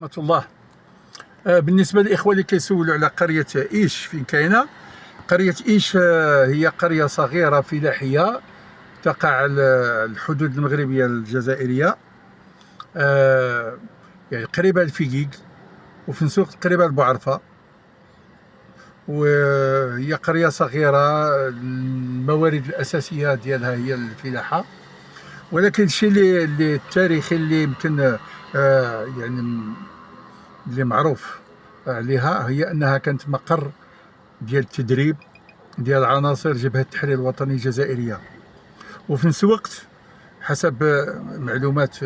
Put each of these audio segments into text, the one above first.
ورحمة الله. بالنسبة للإخوة اللي كيسولوا على قرية إيش فين كاينة، قرية إيش هي قرية صغيرة فلاحية تقع على الحدود المغربية الجزائرية، يعني قريبة لفيكيك وفي نفس الوقت قريبة لبوعرفة، وهي قرية صغيرة. الموارد الأساسية ديالها هي الفلاحة، ولكن الشيء اللي التاريخي اللي يمكن يعني اللي معروف عليها هي أنها كانت مقر ديال التدريب ديال عناصر جبهة التحرير الوطني الجزائرية. وفي نفس الوقت حسب معلومات،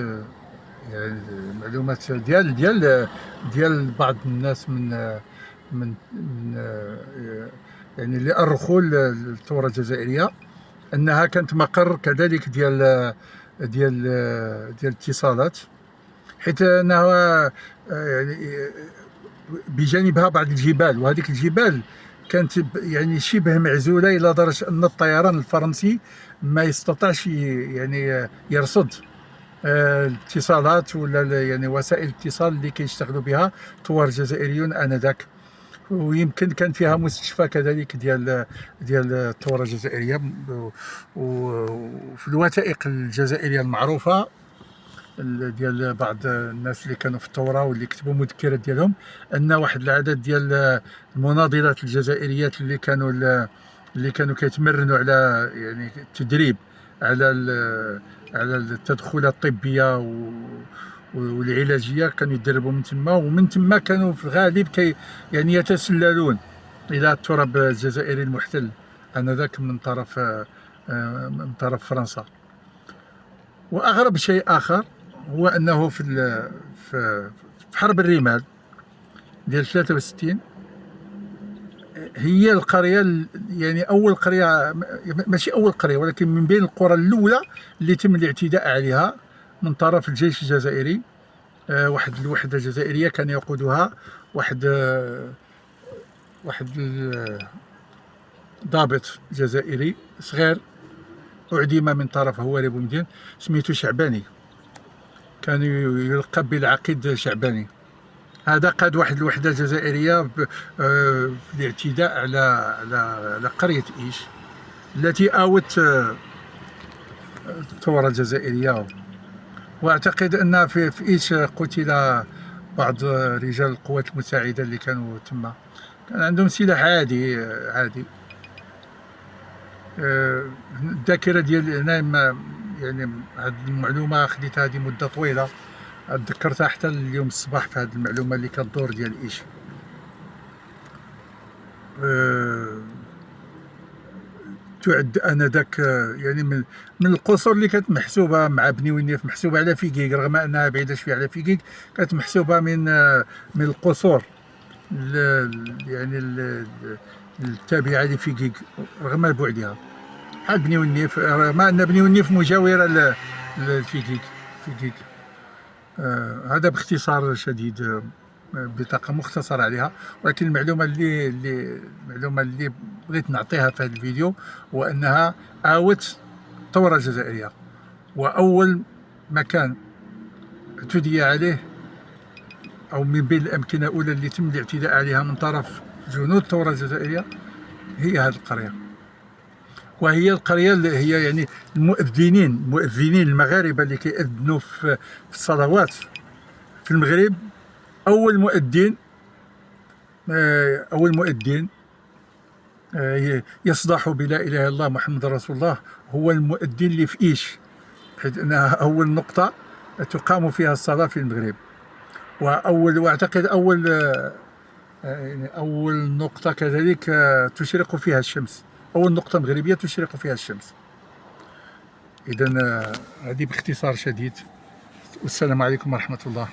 يعني معلومات ديال بعض الناس من يعني اللي أرخوا الثورة الجزائرية، أنها كانت مقر كذلك ديال الاتصالات، حيث أنها يعني بجانبها بعض الجبال، وهذيك الجبال كانت يعني شبه معزولة إلى درجة أن الطيران الفرنسي ما يستطيعش يعني يرصد الاتصالات ولا يعني وسائل الاتصال اللي كيشتغلوا بها الثوار الجزائريون آنذاك. ويمكن كان فيها مستشفى كذلك ديال الثوره الجزائريه. وفي الوثائق الجزائريه المعروفه ديال بعض الناس اللي كانوا في الثوره واللي كتبوا مذكرات ديالهم، ان واحد العدد ديال المناضلات الجزائريات اللي كانوا كيتمرنوا على يعني التدريب على التدخلات الطبيه والعلاجيه كانوا يدربوا من تما، ومن تما كانوا في الغالب يعني يتسللون الى التراب الجزائري المحتل انذاك من طرف فرنسا. واغرب شيء اخر هو انه في حرب الرمال ديال 63 هي القريه، يعني اول قريه، ماشي اول قريه ولكن من بين القرى الاولى اللي تم الاعتداء عليها من طرف الجيش الجزائري. واحد الوحده جزائريه كان يقودها واحد ضابط جزائري صغير اعدم من طرف هواري بومدين، سميتو شعباني، كان يلقب بالعقيد شعباني. هذا قاد واحد الوحده جزائريه في الاعتداء على قريه ايش التي آوت الثوره الجزائريه. واعتقد ان في ايش قتل بعض رجال القوات المساعده اللي كانوا تما، كان عندهم سلاح عادي. الذاكره ديال هنا يعني هذه المعلومه خديتها هذه مده طويله، تذكرتها حتى اليوم الصباح في هذه المعلومه اللي كدور ديال ايش. تعد انذاك يعني من القصور اللي كانت محسوبه مع بني ونيف، محسوبه على فيكيك رغم انها بعيده شويه على فيكيك، كانت محسوبه من القصور يعني التابعه لفيكيك رغم بعدها، بحال بني ونيف، رغم ان بني ونيف مجاوره لفيكيك. هذا باختصار شديد، بطاقة مختصرة عليها. ولكن المعلومة اللي بغيت نعطيها في هذا الفيديو هو أنها آوت الثورة الجزائرية، وأول مكان اعتدي عليه أو من بين الأمكنة الأولى اللي تم الاعتداء عليها من طرف جنود الثورة الجزائرية هي هذه القرية. وهي القرية اللي هي يعني المؤذنين المغاربة اللي كيأذنوا في الصلوات في المغرب. أول مؤذن يصدح بلا إله إلا الله محمد رسول الله هو المؤذن اللي في إيش، حيث أنها أول نقطة تقام فيها الصلاة في المغرب، وأعتقد أول نقطة كذلك تشرق فيها الشمس، أول نقطة مغربية تشرق فيها الشمس. إذن هذه باختصار شديد، والسلام عليكم ورحمة الله.